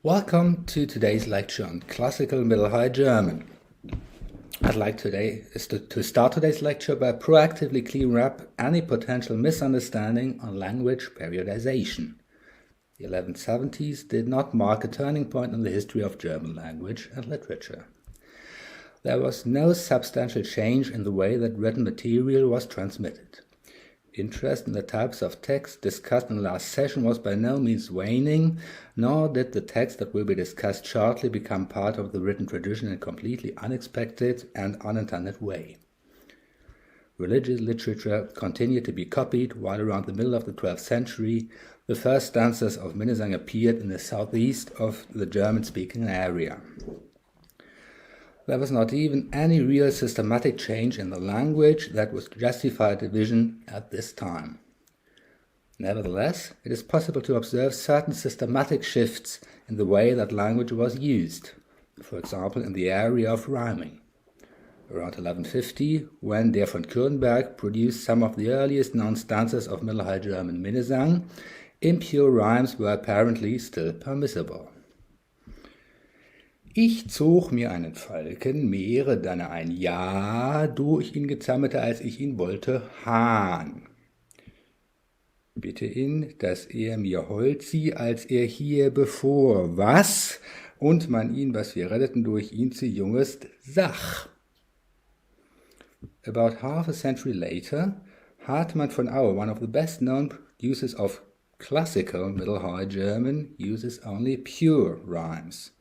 Welcome to today's lecture on Classical Middle High German. I'd like to start today's lecture by proactively clearing up any potential misunderstanding on language periodization. The 1170s did not mark a turning point in the history of German language and literature. There was no substantial change in the way that written material was transmitted. Interest in the types of text discussed in the last session was by no means waning, nor did the text that will be discussed shortly become part of the written tradition in a completely unexpected and unintended way. Religious literature continued to be copied, while around the middle of the 12th century, the first stanzas of Minnesang appeared in the southeast of the German-speaking area. There was not even any real systematic change in the language that would justify division at this time. Nevertheless, it is possible to observe certain systematic shifts in the way that language was used, for example in the area of rhyming. Around 1150, when der von Kürnberg produced some of the earliest known stanzas of Middle High German Minnesang, impure rhymes were apparently still permissible. Ich zog mir einen Falken, mehre dann ein Jahr, do ich ihn gezammete, als ich ihn wollte, Hahn. Bitte ihn, dass mir hold sie, als hier bevor, was? Und man ihn, was wir retteten, durch ihn zu jungest, Sach. About half a century later, Hartmann von Aue, one of the best-known producers of classical Middle High German, uses only pure rhymes.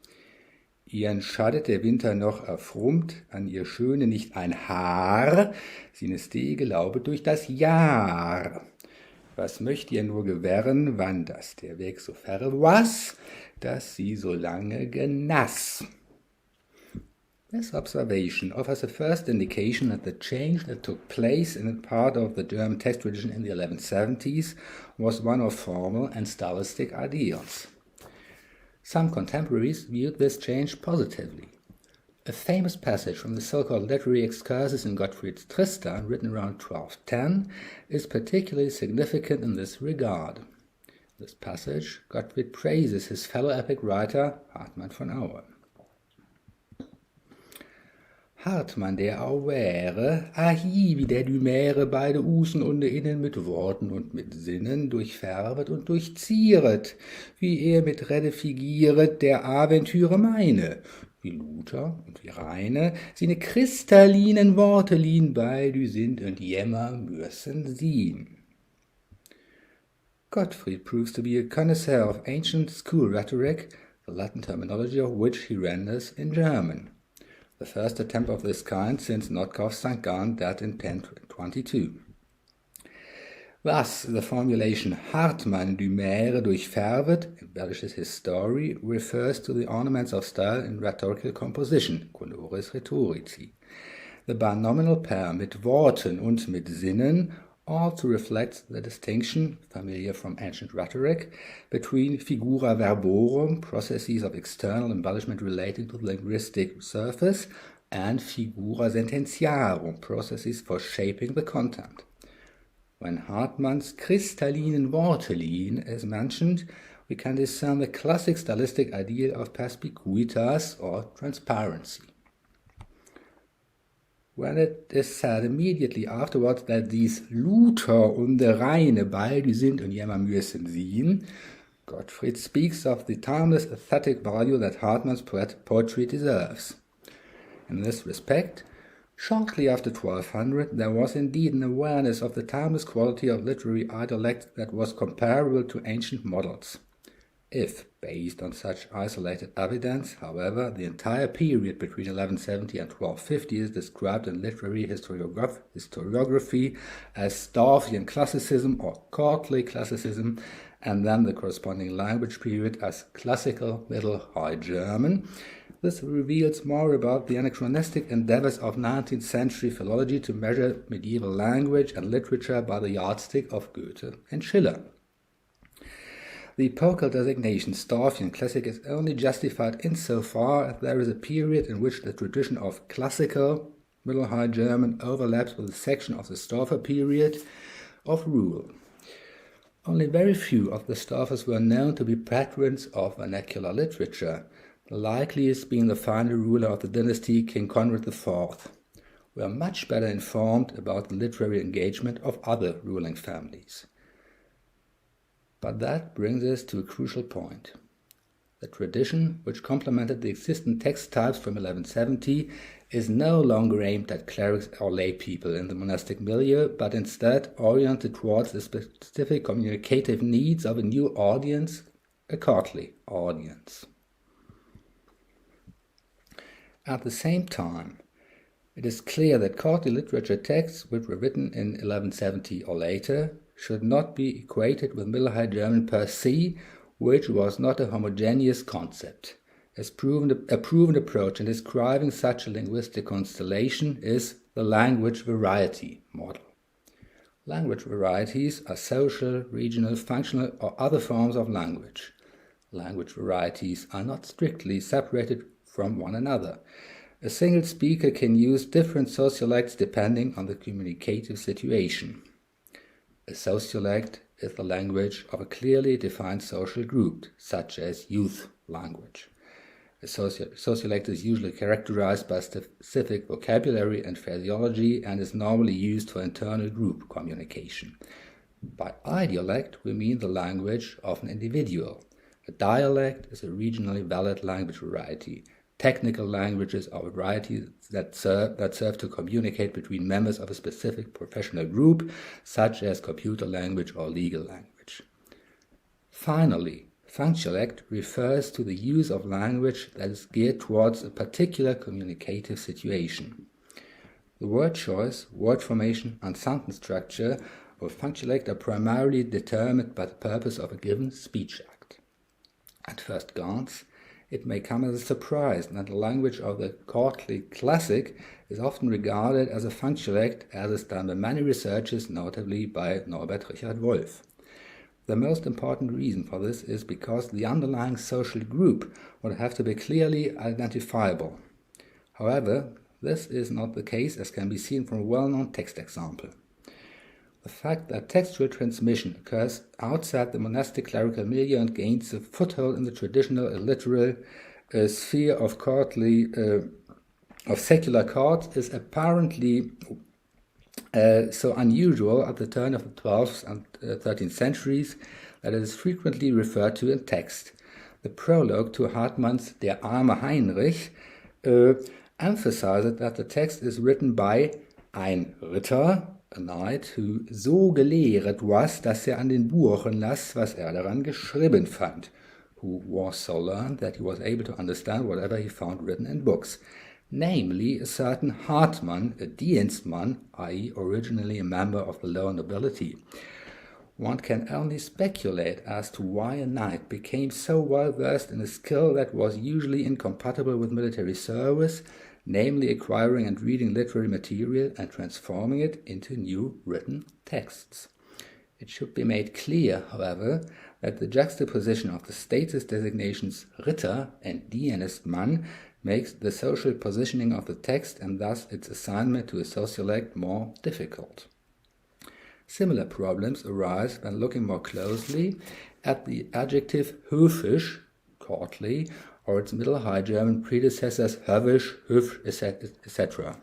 Ihren schadet der Winter noch erfrummt, an ihr Schöne nicht ein Haar, sine Stege laubet durch das Jahr. Was möcht ihr nur gewähren, wann das der Weg so ferre was, dass sie so lange genass? This observation offers a first indication that the change that took place in a part of the German text tradition in the 1170s was one of formal and stylistic ideals. Some contemporaries viewed this change positively. A famous passage from the so-called literary excursus in Gottfried's Tristan, written around 1210, is particularly significant in this regard. In this passage, Gottfried praises his fellow epic writer, Hartmann von Aue. Hartmann der Auwäre, ahi, wie der Dymäre beide Usen und innen mit Worten und mit Sinnen durchfärbet und durchzieret, wie mit Rede figieret der Aventüre meine, wie Luther und wie Reine, sine kristallinen Worte lien beide sind und jemmer müssen sien. Gottfried proves to be a connoisseur of ancient school rhetoric, the Latin terminology of which he renders in German. The first attempt of this kind since Notkoff St. Gallen that in 1022. Thus, the formulation Hartmann Dymäre durchfärbet, embellishes his story, refers to the ornaments of style in rhetorical composition, colores rhetorici. The binomial pair mit Worten und mit Sinnen also reflects the distinction, familiar from ancient rhetoric, between figura verborum, processes of external embellishment relating to the linguistic surface, and figura sententiarum, processes for shaping the content. When Hartmann's kristallinen Wortelin is mentioned, we can discern the classic stylistic ideal of perspicuitas or transparency. When it is said immediately afterwards that these Luther und Reine beide sind und jemmer müssen sehen, Gottfried speaks of the timeless aesthetic value that Hartmann's poetry deserves. In this respect, shortly after 1200, there was indeed an awareness of the timeless quality of literary intellect that was comparable to ancient models. If, based on such isolated evidence, however, the entire period between 1170 and 1250 is described in literary historiography as Staufian classicism or courtly classicism, and then the corresponding language period as classical Middle High German, this reveals more about the anachronistic endeavors of 19th century philology to measure medieval language and literature by the yardstick of Goethe and Schiller. The epochal designation Staufian classic is only justified insofar as there is a period in which the tradition of classical Middle High German overlaps with a section of the Staufer period of rule. Only very few of the staffers were known to be patrons of vernacular literature, the likeliest being the final ruler of the dynasty, King Conrad IV. We are much better informed about the literary engagement of other ruling families. But that brings us to a crucial point. The tradition, which complemented the existing text types from 1170, is no longer aimed at clerics or lay people in the monastic milieu, but instead oriented towards the specific communicative needs of a new audience, a courtly audience. At the same time, it is clear that courtly literature texts, which were written in 1170 or later, should not be equated with Middle High German per se, which was not a homogeneous concept. A proven approach in describing such a linguistic constellation is the language variety model. Language varieties are social, regional, functional, or other forms of language. Language varieties are not strictly separated from one another. A single speaker can use different sociolects depending on the communicative situation. A sociolect is the language of a clearly defined social group, such as youth language. A sociolect is usually characterized by specific vocabulary and phraseology and is normally used for internal group communication. By idiolect, we mean the language of an individual. A dialect is a regionally valid language variety. Technical languages are varieties that serve to communicate between members of a specific professional group, such as computer language or legal language. Finally, functiolect refers to the use of language that is geared towards a particular communicative situation. The word choice, word formation, and sentence structure of functiolect are primarily determined by the purpose of a given speech act. At first glance, it may come as a surprise that the language of the courtly classic is often regarded as a functiolect, as is done by many researchers, notably by Norbert Richard Wolff. The most important reason for this is because the underlying social group would have to be clearly identifiable. However, this is not the case, as can be seen from a well-known text example. The fact that textual transmission occurs outside the monastic clerical milieu and gains a foothold in the traditional literal sphere of secular courts is apparently so unusual at the turn of the 12th and 13th centuries that it is frequently referred to in text. The prologue to Hartmann's Der arme Heinrich emphasizes that the text is written by ein Ritter, a knight, who so gelehret was, dass an den Buchen las, was daran geschrieben fand, who was so learned that he was able to understand whatever he found written in books. Namely, a certain Hartmann, a Dienstmann, i.e. originally a member of the lower nobility. One can only speculate as to why a knight became so well versed in a skill that was usually incompatible with military service, namely acquiring and reading literary material and transforming it into new written texts. It should be made clear, however, that the juxtaposition of the status designations Ritter and Dienstmann makes the social positioning of the text and thus its assignment to a sociolect more difficult. Similar problems arise when looking more closely at the adjective höfisch, courtly, or its Middle High German predecessors höfisch, hübsch, etc.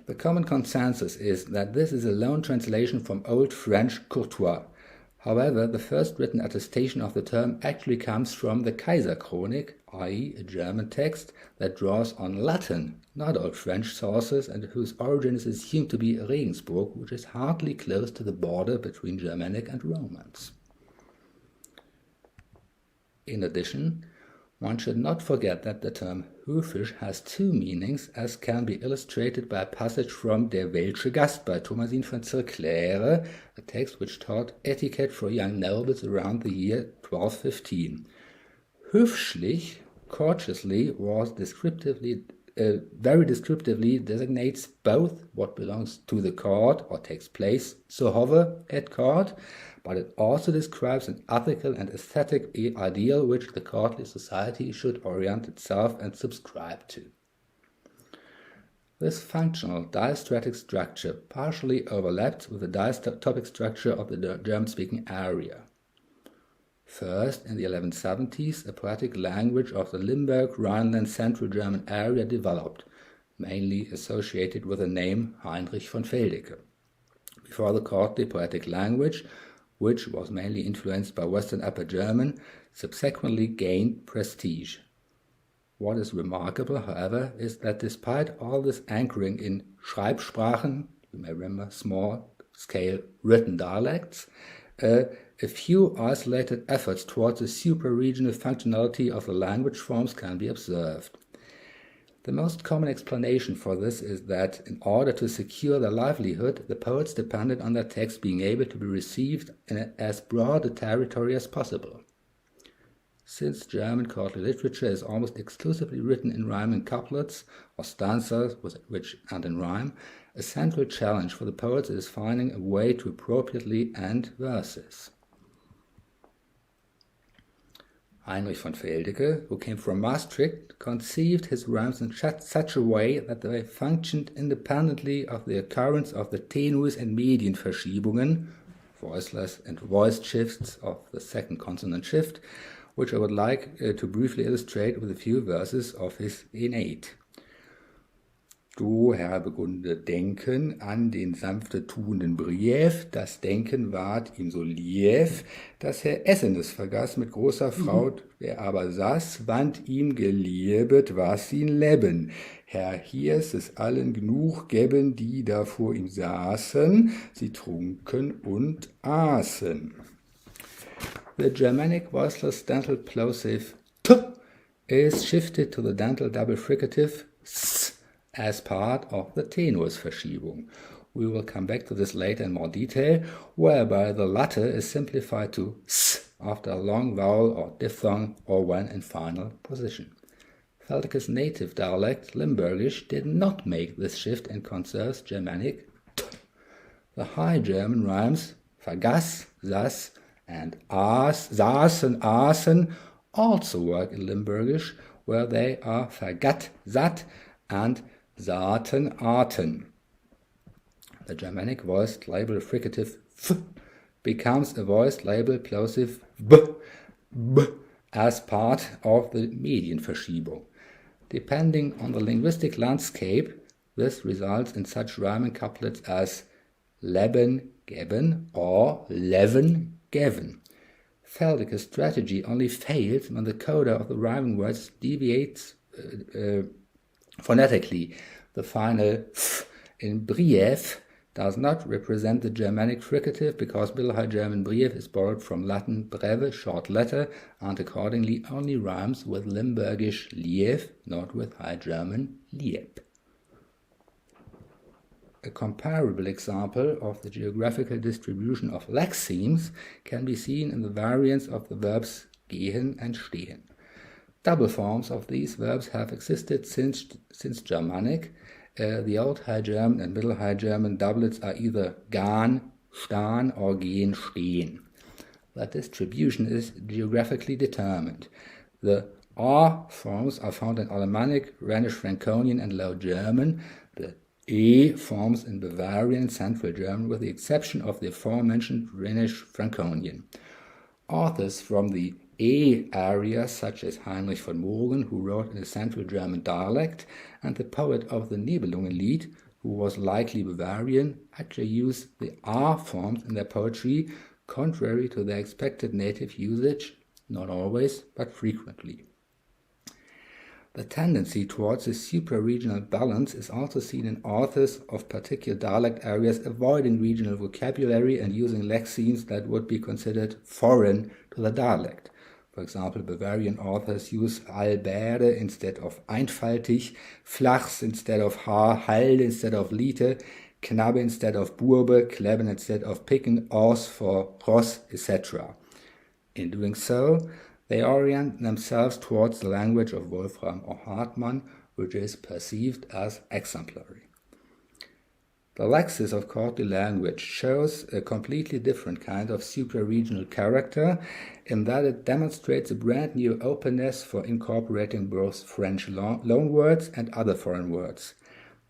The common consensus is that this is a loan translation from Old French courtois. However, the first written attestation of the term actually comes from the Kaiserchronik, i.e. a German text that draws on Latin, not Old French sources, and whose origin is assumed to be Regensburg, which is hardly close to the border between Germanic and Romance. In addition, one should not forget that the term höfisch has two meanings, as can be illustrated by a passage from Der Welsche Gast by Thomasin von Circlere, a text which taught etiquette for young nobles around the year 1215. Höfschlich, courteously, was very descriptively designates both what belongs to the court or takes place zu Hause at court, but it also describes an ethical and aesthetic ideal which the courtly society should orient itself and subscribe to. This functional diastratic structure partially overlapped with the diatopic structure of the German-speaking area. First, in the 1170s, a poetic language of the Limburg, Rhineland, Central German area developed, mainly associated with the name Heinrich von Veldeke. Before the courtly poetic language, which was mainly influenced by Western Upper German, subsequently gained prestige. What is remarkable, however, is that despite all this anchoring in Schreibsprachen, you may remember small-scale written dialects, a few isolated efforts towards the super-regional functionality of the language forms can be observed. The most common explanation for this is that in order to secure their livelihood, the poets depended on their text being able to be received in as broad a territory as possible. Since German courtly literature is almost exclusively written in rhyming couplets or stanzas which end in rhyme, a central challenge for the poets is finding a way to appropriately end verses. Heinrich von Veldeke, who came from Maastricht, conceived his rhymes in such a way that they functioned independently of the occurrence of the Tenuis and Medienverschiebungen, voiceless and voiced shifts of the second consonant shift, which I would like to briefly illustrate with a few verses of his Aeneid. Du, Herr, begunde denken an den sanfte tuenden Brief, das Denken ward ihm so lief, dass er Essenes vergaß mit großer Fraut, wer aber saß, wand ihm geliebet, was ihn leben. Herr, hier's es allen genug geben, die da vor ihm saßen, sie trunken und aßen. The Germanic voiceless dental plosive t is shifted to the dental double fricative s as part of the Tenuisverschiebung. We will come back to this later in more detail, whereby the latter is simplified to s after a long vowel or diphthong or when in final position. Veldeke's native dialect, Limburgish, did not make this shift and conserves Germanic t. The High German rhymes vergaß, saß, and saßen, aßen also work in Limburgish, where they are vergat, satt, and Saaten, Arten. The Germanic voiced label fricative f becomes a voiced label plosive b as part of the Medienverschiebung. Depending on the linguistic landscape, this results in such rhyming couplets as Leben, geben or Leven, geven. Veldeke's strategy only fails when the coda of the rhyming words deviates phonetically. The final f in Brief does not represent the Germanic fricative because Middle High German Brief is borrowed from Latin breve, short letter, and accordingly only rhymes with Limburgish lief, not with High German lieb. A comparable example of the geographical distribution of lexemes can be seen in the variants of the verbs gehen and stehen. Double forms of these verbs have existed since Germanic. The Old High German and Middle High German doublets are either gan, stan, or gehen, stehen. That distribution is geographically determined. The R forms are found in Alemannic, Rhenish Franconian, and Low German. The E forms in Bavarian and Central German, with the exception of the aforementioned Rhenish Franconian. Authors from the E area, such as Heinrich von Morgen, who wrote in a Central German dialect, and the poet of the Nibelungenlied, who was likely Bavarian, actually used the R forms in their poetry, contrary to their expected native usage, not always, but frequently. The tendency towards a supra-regional balance is also seen in authors of particular dialect areas avoiding regional vocabulary and using lexemes that would be considered foreign to the dialect. For example, Bavarian authors use albere instead of einfaltig, flachs instead of haar, halde instead of lite, knabbe instead of burbe, kleben instead of picken, os for ross, etc. In doing so, they orient themselves towards the language of Wolfram or Hartmann, which is perceived as exemplary. The lexis of courtly language shows a completely different kind of supra-regional character in that it demonstrates a brand new openness for incorporating both French loanwords and other foreign words.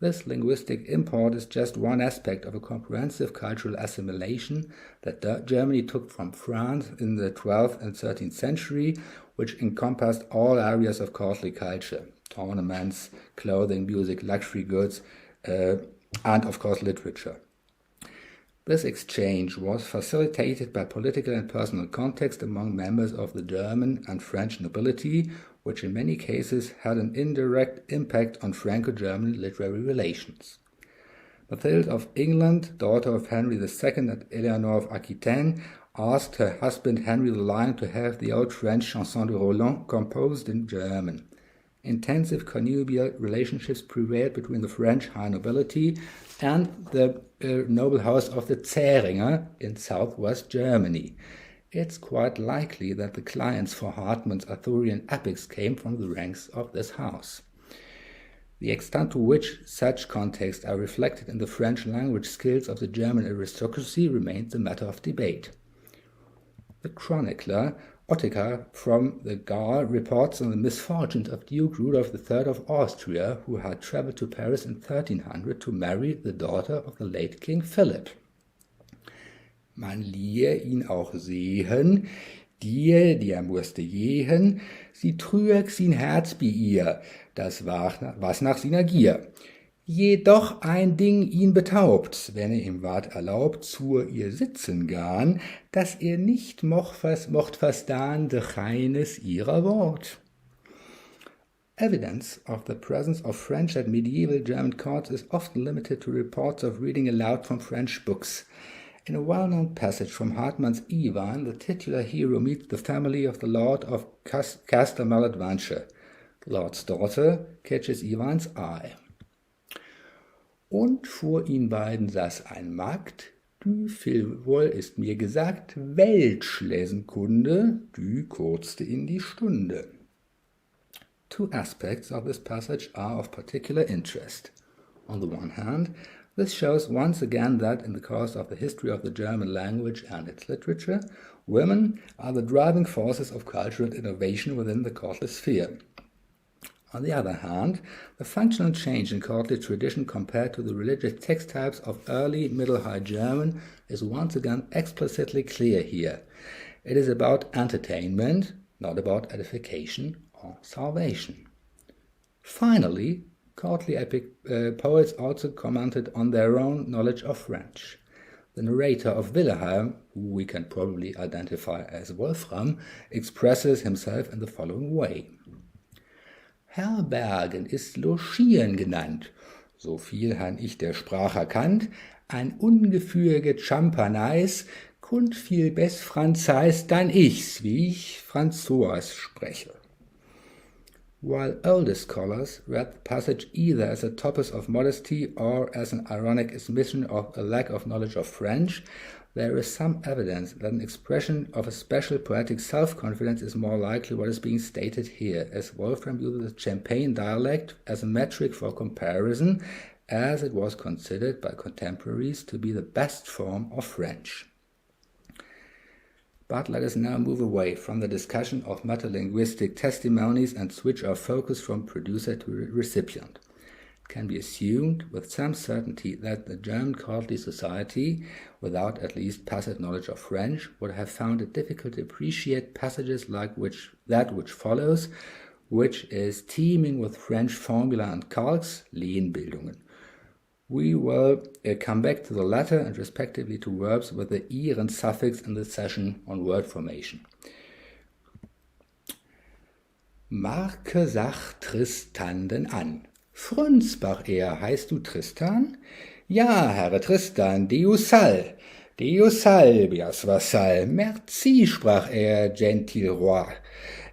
This linguistic import is just one aspect of a comprehensive cultural assimilation that Germany took from France in the 12th and 13th century, which encompassed all areas of courtly culture: ornaments, clothing, music, luxury goods, and of course literature. This exchange was facilitated by political and personal context among members of the German and French nobility, which in many cases had an indirect impact on Franco-German literary relations. Mathilde of England, daughter of Henry II and Eleanor of Aquitaine, asked her husband Henry the Lion to have the old French Chanson de Roland composed in German. Intensive connubial relationships prevailed between the French high nobility and the noble house of the Zähringer in southwest Germany. It's quite likely that the clients for Hartmann's Arthurian epics came from the ranks of this house. The extent to which such contexts are reflected in the French language skills of the German aristocracy remains a matter of debate. The chronicler Ottokar from the Gaul reports on the misfortunes of Duke Rudolf III of Austria, who had traveled to Paris in 1300 to marry the daughter of the late King Philip. Man liehe ihn auch sehen, die musste jehen, sie trüg sein Herz bei ihr, das war was nach seiner Gier. Jedoch ein Ding ihn betaubt, wenn ihm ward erlaubt, zu ihr sitzen gahn, dass nicht mocht verstahn de reines ihrer Wort. Evidence of the presence of French at medieval German courts is often limited to reports of reading aloud from French books. In a well-known passage from Hartmann's Ivan, the titular hero meets the family of the Lord of Castle Maladventure. The Lord's daughter catches Ivans eye. Und vor ihn beiden saß ein Magd, die viel wohl ist mir gesagt, Weltschlesenkunde, die kurzte in die Stunde. Two aspects of this passage are of particular interest. On the one hand, this shows once again that, in the course of the history of the German language and its literature, women are the driving forces of cultural innovation within the courtly sphere. On the other hand, the functional change in courtly tradition compared to the religious text types of early Middle High German is once again explicitly clear here. It is about entertainment, not about edification or salvation. Finally, courtly epic poets also commented on their own knowledge of French. The narrator of Wilhelm, who we can probably identify as Wolfram, expresses himself in the following way. Herbergen ist Logieren genannt, so viel han ich der Sprach erkannt, ein ungeführget Champerneis, kund viel bess Franzeis dann ich's, wie ich Franzoas spreche. While older scholars read the passage either as a topos of modesty or as an ironic admission of a lack of knowledge of French, there is some evidence that an expression of a special poetic self-confidence is more likely what is being stated here, as Wolfram uses the Champagne dialect as a metric for comparison, as it was considered by contemporaries to be the best form of French. But let us now move away from the discussion of metalinguistic testimonies and switch our focus from producer to recipient. It can be assumed with some certainty that the German courtly society, without at least passive knowledge of French, would have found it difficult to appreciate passages like that which follows, which is teeming with French formula and calques, Lehnbildungen. We will come back to the latter and respectively to verbs with the ieren suffix in the session on word formation. Marke sagt Tristan denn an. Frunz, sprach er, heißt du Tristan? Ja, Herr Tristan, Deus sal, bias vassal, merci, sprach er, gentil Roi.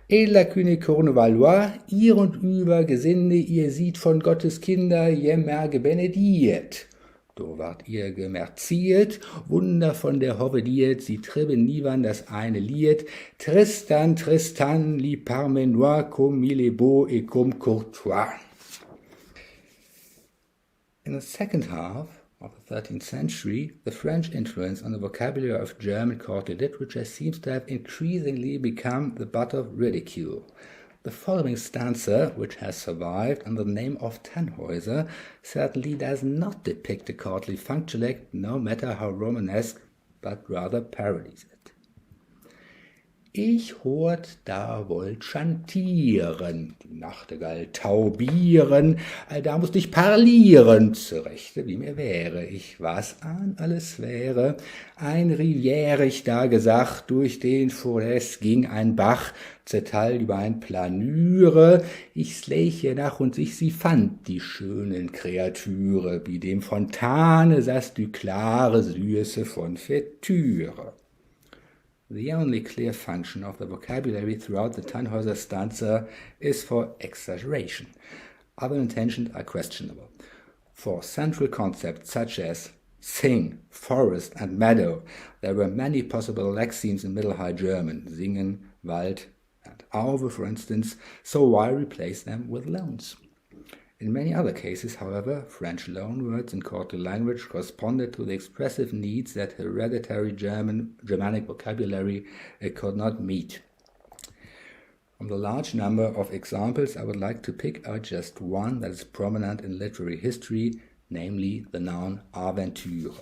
Edler König Cornevalois, ihr und über Gesinde, ihr seht von Gottes Kinder, jemmer gebenediert. Do wart ihr gemerziert, Wunder von der Hovediert, sie tribben niewan das eine Lied, Tristan, Tristan, li parmenois, cum mille beau et cum courtois. In the second half of the 13th century, the French influence on the vocabulary of German courtly literature seems to have increasingly become the butt of ridicule. The following stanza, which has survived under the name of Tannhäuser, certainly does not depict a courtly functionalect, no matter how Romanesque, but rather parodies it. Ich hort da wollt chantieren, die Nachtigall taubieren, allda musst ich parlieren, zurechte wie mir wäre, ich was an alles wäre, ein Riviere ich da gesagt, durch den Forest ging ein Bach, zerteilt über ein Planüre, ich släche nach und sich sie fand, die schönen Kreatüre, wie dem Fontane saß du klare Süße von Fetüre. The only clear function of the vocabulary throughout the Tannhäuser stanza is for exaggeration. Other intentions are questionable. For central concepts such as sing, forest, and meadow, there were many possible lexemes in Middle High German, singen, Wald, and Auve, for instance, so why replace them with loans? In many other cases, however, French loanwords in courtly language corresponded to the expressive needs that hereditary Germanic vocabulary could not meet. From the large number of examples, I would like to pick out just one that is prominent in literary history, namely the noun Aventure.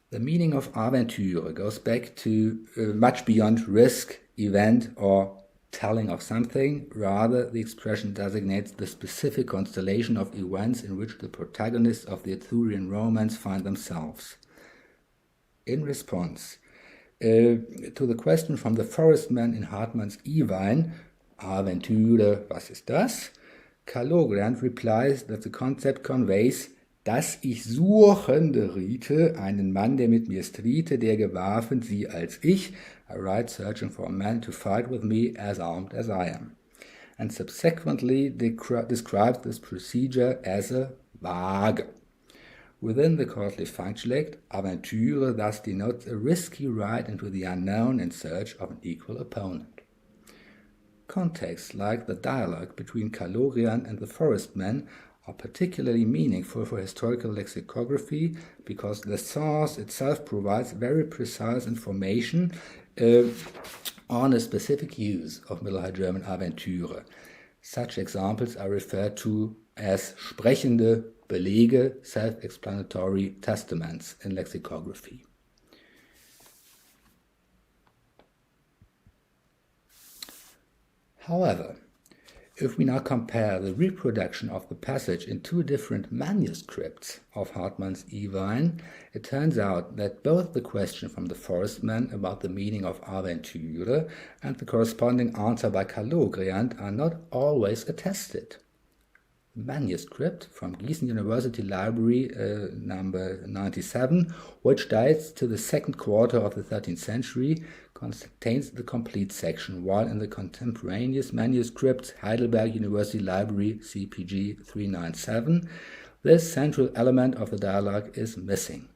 The meaning of Aventure goes back to much beyond risk, event, or telling of something. Rather, the expression designates the specific constellation of events in which the protagonists of the Arthurian romance find themselves. In response to the question from the forestman in Hartmann's Iwein, Aventure, was ist das? Kalogland replies that the concept conveys, dass ich suchende riete, einen Mann, der mit mir striete, der gewaffnet sie als ich, I write searching for a man to fight with me as armed as I am, and subsequently describes this procedure as a Waage. Within the courtly functionalect, Aventure thus denotes a risky ride into the unknown in search of an equal opponent. Contexts like the dialogue between Kalogrian and the forestman are particularly meaningful for historical lexicography because the source itself provides very precise information on a specific use of Middle High German Aventure. Such examples are referred to as sprechende Belege, self-explanatory testaments in lexicography. However, if we now compare the reproduction of the passage in two different manuscripts of Hartmann's Iwein, it turns out that both the question from the forestman about the meaning of Aventure and the corresponding answer by Kalogrian are not always attested. The manuscript from Gießen University Library number 97, which dates to the second quarter of the 13th century, contains the complete section, while in the contemporaneous manuscript Heidelberg University Library CPG 397, this central element of the dialogue is missing.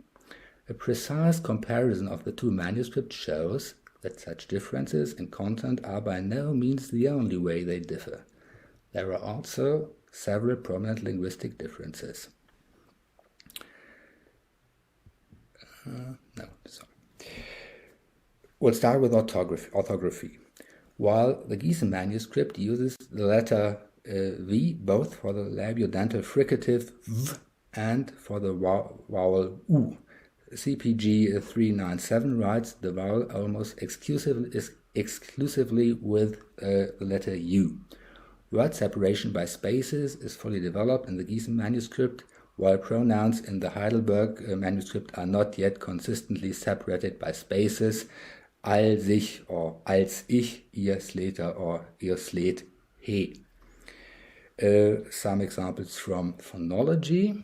A precise comparison of the two manuscripts shows that such differences in content are by no means the only way they differ. There are also several prominent linguistic differences. We'll start with orthography. While the Gießen manuscript uses the letter V both for the labiodental fricative V and for the vowel U, CPG 397 writes the vowel almost exclusively with the letter U. Word separation by spaces is fully developed in the Gießen manuscript, while pronouns in the Heidelberg manuscript are not yet consistently separated by spaces, all sich or als ich, ihr sleter or ihr slet he. Some examples from Phonology.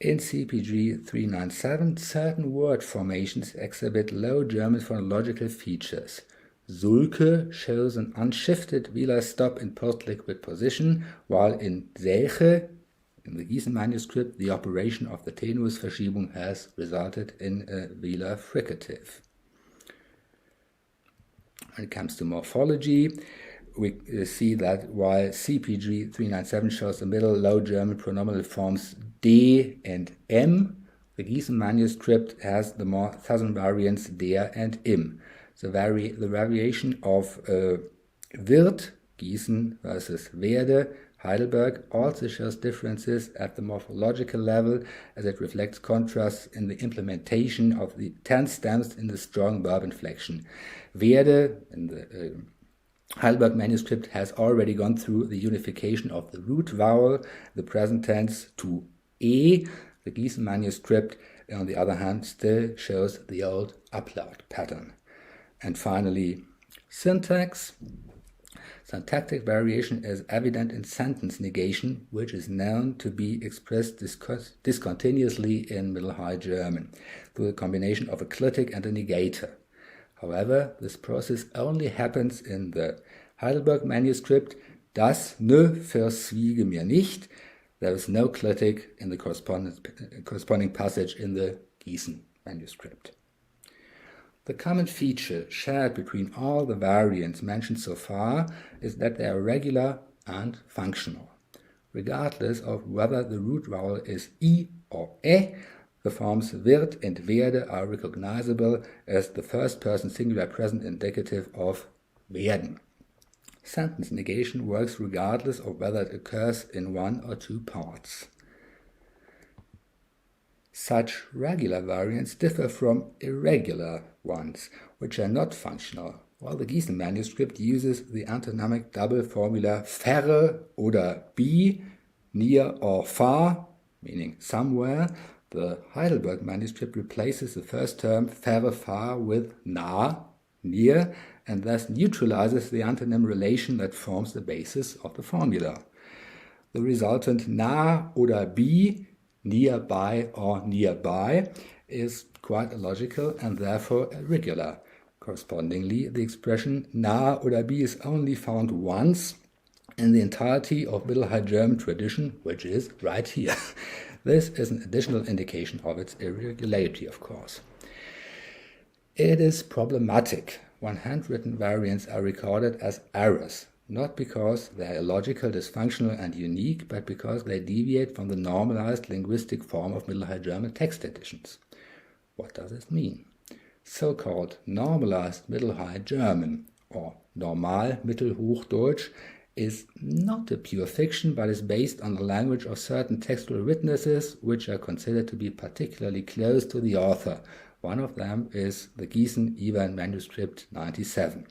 In CPG 397, certain word formations exhibit low German phonological features. Sulke shows an unshifted velar stop in postliquid position, while in Selche, in the Gießen manuscript, the operation of the tenuis Verschiebung has resulted in a velar fricative. When it comes to morphology, we see that while CPG 397 shows the middle low German pronominal forms D and M, the Gießen manuscript has the more southern variants der and im. the variation of wird, Gießen, versus werde, Heidelberg, also shows differences at the morphological level as it reflects contrasts in the implementation of the tense stems in the strong verb inflection. Werde, in the Heidelberg manuscript, has already gone through the unification of the root vowel, the present tense, to e. The Gießen manuscript, on the other hand, still shows the old upload pattern. And finally, syntax. Syntactic variation is evident in sentence negation, which is known to be expressed discontinuously in Middle High German through the combination of a clitic and a negator. However, this process only happens in the Heidelberg manuscript. Das ne verschwiege mir nicht. There is no clitic in the corresponding passage in the Gießen manuscript. The common feature shared between all the variants mentioned so far is that they are regular and functional. Regardless of whether the root vowel is I or E, the forms wird and werde are recognizable as the first-person singular present indicative of werden. Sentence negation works regardless of whether it occurs in one or two parts. Such regular variants differ from irregular ones, which are not functional, while the Gießen manuscript uses the antonymic double formula verre oder bi, near or far, meaning somewhere. The Heidelberg manuscript replaces the first term verre far with nah, near, and thus neutralizes the antonym relation that forms the basis of the formula. The resultant nah oder bi, nearby or nearby, is quite illogical and therefore irregular. Correspondingly, the expression nah oder bi is only found once in the entirety of Middle High German tradition, which is right here. This is an additional indication of its irregularity, of course. It is problematic when handwritten variants are recorded as errors, not because they are illogical, dysfunctional, and unique, but because they deviate from the normalized linguistic form of Middle High German text editions. What does this mean? So-called normalized Middle High German, or Normal Mittelhochdeutsch, is not a pure fiction, but is based on the language of certain textual witnesses, which are considered to be particularly close to the author. One of them is the Gießen-Iwan manuscript 97.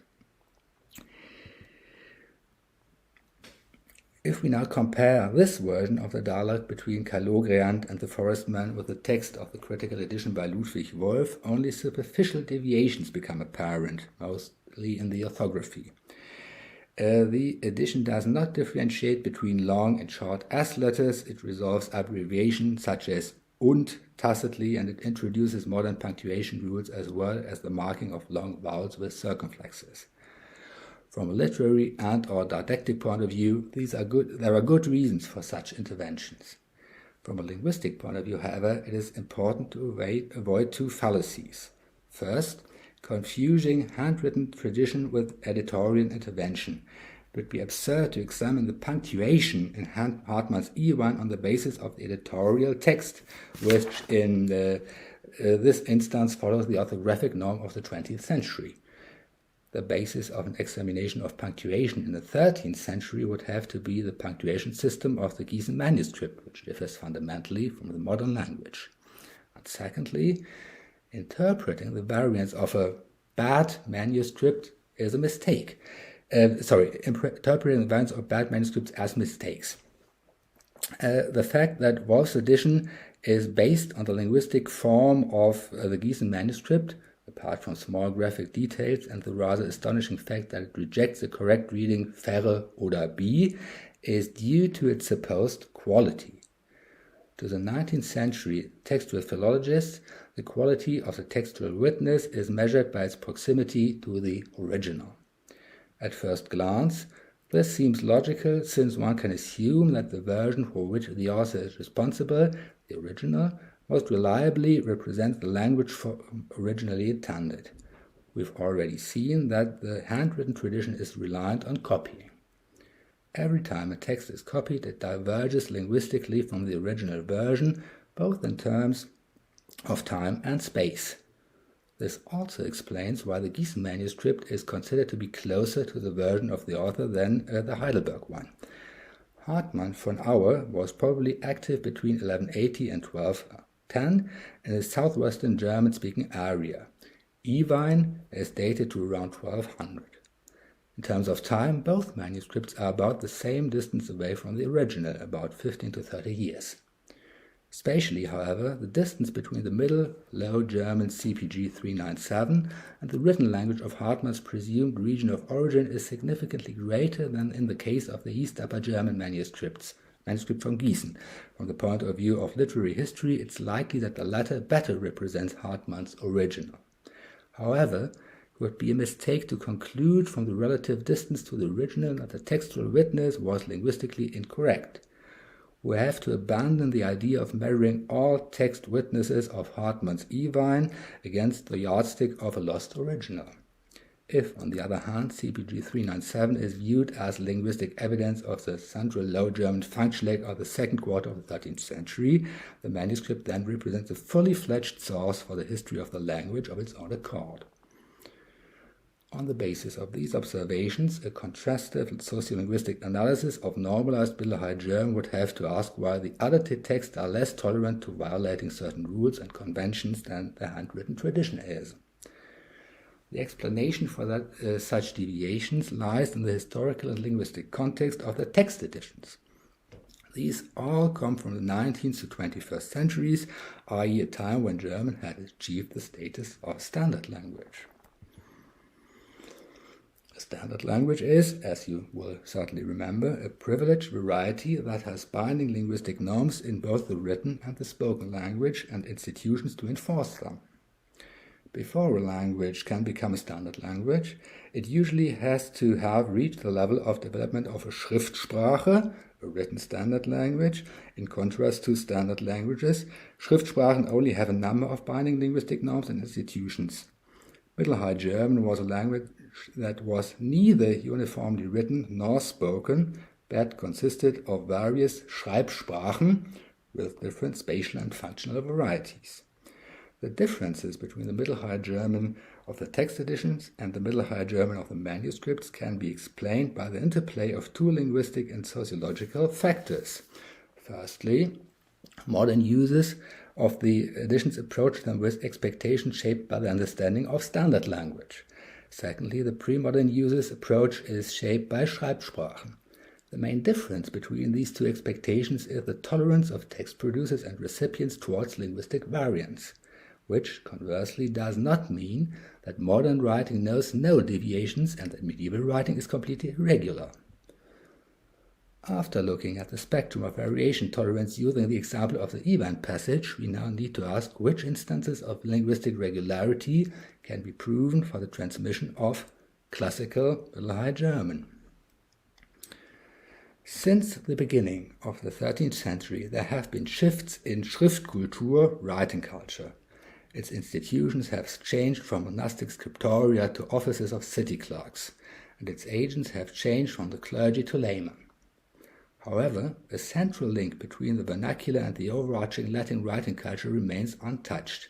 If we now compare this version of the dialogue between Kalogreant and the Forestman with the text of the critical edition by Ludwig Wolf, only superficial deviations become apparent, mostly in the orthography. The edition does not differentiate between long and short S letters. It resolves abbreviations such as und tacitly, and it introduces modern punctuation rules as well as the marking of long vowels with circumflexes. From a literary and/or didactic point of view, there are good reasons for such interventions. From a linguistic point of view, however, it is important to avoid two fallacies. First, confusing handwritten tradition with editorial intervention. It would be absurd to examine the punctuation in Hartmann's Iwan on the basis of the editorial text, which in this instance follows the orthographic norm of the 20th century. The basis of an examination of punctuation in the 13th century would have to be the punctuation system of the Gießen manuscript, which differs fundamentally from the modern language. And secondly, interpreting the variants of a bad manuscript is a mistake. Interpreting the variants of bad manuscripts as mistakes. The fact that Wolf's edition is based on the linguistic form of the Gießen manuscript, apart from small graphic details and the rather astonishing fact that it rejects the correct reading verre oder bi, is due to its supposed quality. To the 19th century textual philologists, the quality of the textual witness is measured by its proximity to the original. At first glance, this seems logical, since one can assume that the version for which the author is responsible, the original, most reliably represents the language originally intended. We've already seen that the handwritten tradition is reliant on copying. Every time a text is copied, it diverges linguistically from the original version, both in terms of time and space. This also explains why the Gießen manuscript is considered to be closer to the version of the author than the Heidelberg one. Hartmann von Auer was probably active between 1180 and 1210 in the southwestern German-speaking area. Ewine is dated to around 1200. In terms of time, both manuscripts are about the same distance away from the original, about 15 to 30 years. Spatially, however, the distance between the Middle Low German CPG 397 and the written language of Hartmann's presumed region of origin is significantly greater than in the case of the East Upper German manuscript from Gießen. From the point of view of literary history, it's likely that the latter better represents Hartmann's original. However, it would be a mistake to conclude from the relative distance to the original that the textual witness was linguistically incorrect. We have to abandon the idea of measuring all text witnesses of Hartmann's Ewine against the yardstick of a lost original. If, on the other hand, CPG 397 is viewed as linguistic evidence of the Central Low German Functionalect of the second quarter of the 13th century, the manuscript then represents a fully fledged source for the history of the language of its own accord. On the basis of these observations, a contrastive sociolinguistic analysis of normalized Middle High German would have to ask why the edited texts are less tolerant to violating certain rules and conventions than the handwritten tradition is. The explanation for such deviations lies in the historical and linguistic context of the text editions. These all come from the 19th to 21st centuries, i.e. a time when German had achieved the status of standard language. A standard language is, as you will certainly remember, a privileged variety that has binding linguistic norms in both the written and the spoken language and institutions to enforce them. Before a language can become a standard language, it usually has to have reached the level of development of a Schriftsprache, a written standard language. In contrast to standard languages, Schriftsprachen only have a number of binding linguistic norms and institutions. Middle High German was a language that was neither uniformly written nor spoken, but consisted of various Schreibsprachen with different spatial and functional varieties. The differences between the Middle High German of the text editions and the Middle High German of the manuscripts can be explained by the interplay of two linguistic and sociological factors. Firstly, modern users of the editions approach them with expectations shaped by the understanding of standard language. Secondly, the pre-modern users' approach is shaped by Schreibsprachen. The main difference between these two expectations is the tolerance of text producers and recipients towards linguistic variance, which conversely does not mean that modern writing knows no deviations and that medieval writing is completely irregular. After looking at the spectrum of variation tolerance using the example of the Ewine passage, we now need to ask which instances of linguistic regularity can be proven for the transmission of classical Middle High German. Since the beginning of the 13th century, there have been shifts in Schriftkultur, writing culture. Its institutions have changed from monastic scriptoria to offices of city clerks, and its agents have changed from the clergy to laymen. However, a central link between the vernacular and the overarching Latin writing culture remains untouched.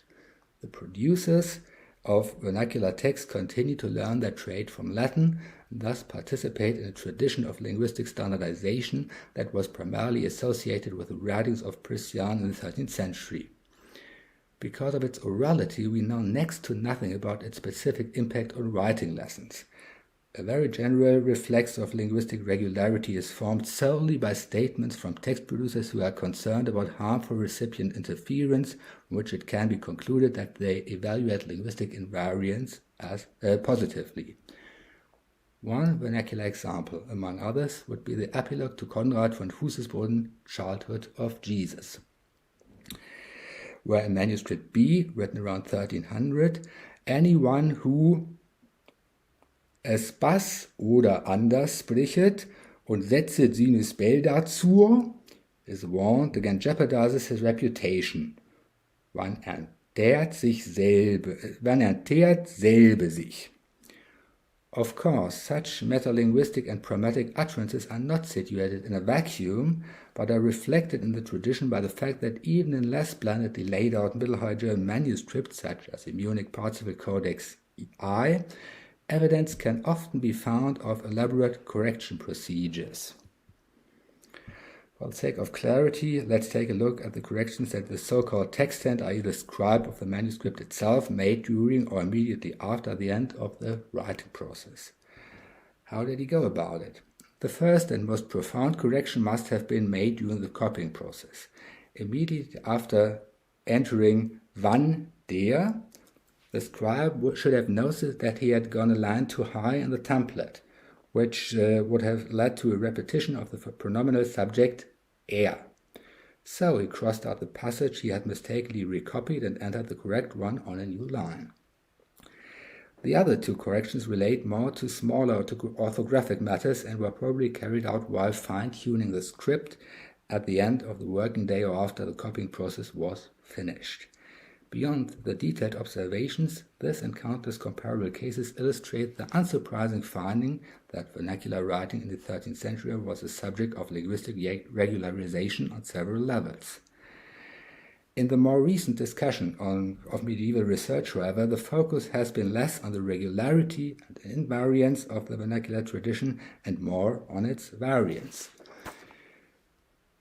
The producers of vernacular text continue to learn their trade from Latin and thus participate in a tradition of linguistic standardization that was primarily associated with the writings of Priscian in the 13th century. Because of its orality, we know next to nothing about its specific impact on writing lessons. A very general reflex of linguistic regularity is formed solely by statements from text producers who are concerned about harmful recipient interference, from which it can be concluded that they evaluate linguistic invariance as positively. One vernacular example, among others, would be the epilogue to Konrad von Fußesboden, Childhood of Jesus, where in manuscript B, written around 1300, anyone who es Bass oder anders sprechet und setze sinus bell dazu is warned against jeopardizes his reputation. Wann entehrt selbe sich. Of course, such metalinguistic and pragmatic utterances are not situated in a vacuum, but are reflected in the tradition by the fact that even in less splendidly laid out Middle High German manuscripts, such as the Munich Participle Codex I, evidence can often be found of elaborate correction procedures. For the sake of clarity, let's take a look at the corrections that the so-called textant, i.e. the scribe of the manuscript itself, made during or immediately after the end of the writing process. How did he go about it? The first and most profound correction must have been made during the copying process. Immediately after entering wann der, the scribe should have noticed that he had gone a line too high in the template, which would have led to a repetition of the pronominal subject er. So he crossed out the passage he had mistakenly recopied and entered the correct one on a new line. The other two corrections relate more to smaller orthographic matters and were probably carried out while fine-tuning the script at the end of the working day or after the copying process was finished. Beyond the detailed observations, this and countless comparable cases illustrate the unsurprising finding that vernacular writing in the 13th century was the subject of linguistic regularization on several levels. In the more recent discussion of medieval research, however, the focus has been less on the regularity and invariance of the vernacular tradition and more on its variance.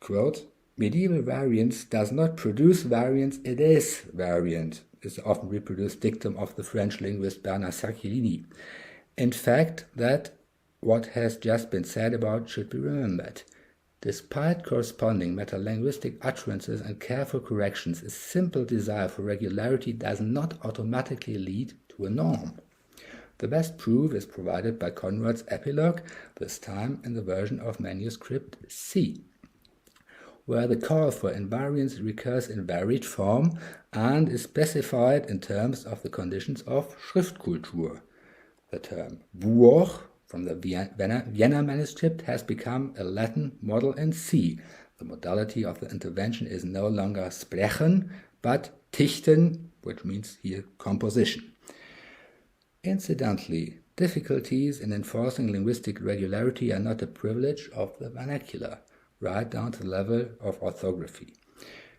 Quote, "Medieval variance does not produce variance, it is variant," is the often reproduced dictum of the French linguist Bernard Sacchellini. In fact, that what has just been said about should be remembered. Despite corresponding metalinguistic utterances and careful corrections, a simple desire for regularity does not automatically lead to a norm. The best proof is provided by Conrad's epilogue, this time in the version of manuscript C, where the call for invariance recurs in varied form and is specified in terms of the conditions of Schriftkultur. The term Buch from the Vienna manuscript has become a Latin model in C. The modality of the intervention is no longer sprechen, but dichten, which means here composition. Incidentally, difficulties in enforcing linguistic regularity are not a privilege of the vernacular, right down to the level of orthography.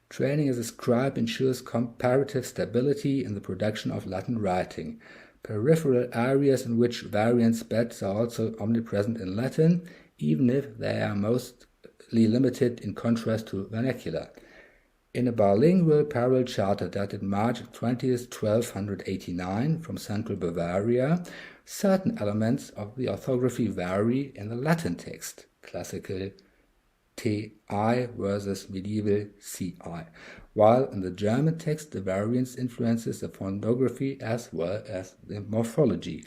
Training as a scribe ensures comparative stability in the production of Latin writing. Peripheral areas in which variant spats are also omnipresent in Latin, even if they are mostly limited in contrast to vernacular. In a bilingual parallel charter dated March 20th, 1289 from central Bavaria, certain elements of the orthography vary in the Latin text, classical TI versus medieval CI, while in the German text the variance influences the phonography as well as the morphology.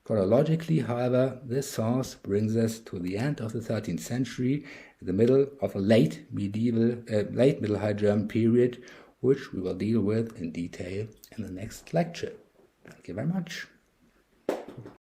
Chronologically, however, this source brings us to the end of the 13th century, in the middle of a late Middle High German period, which we will deal with in detail in the next lecture. Thank you very much.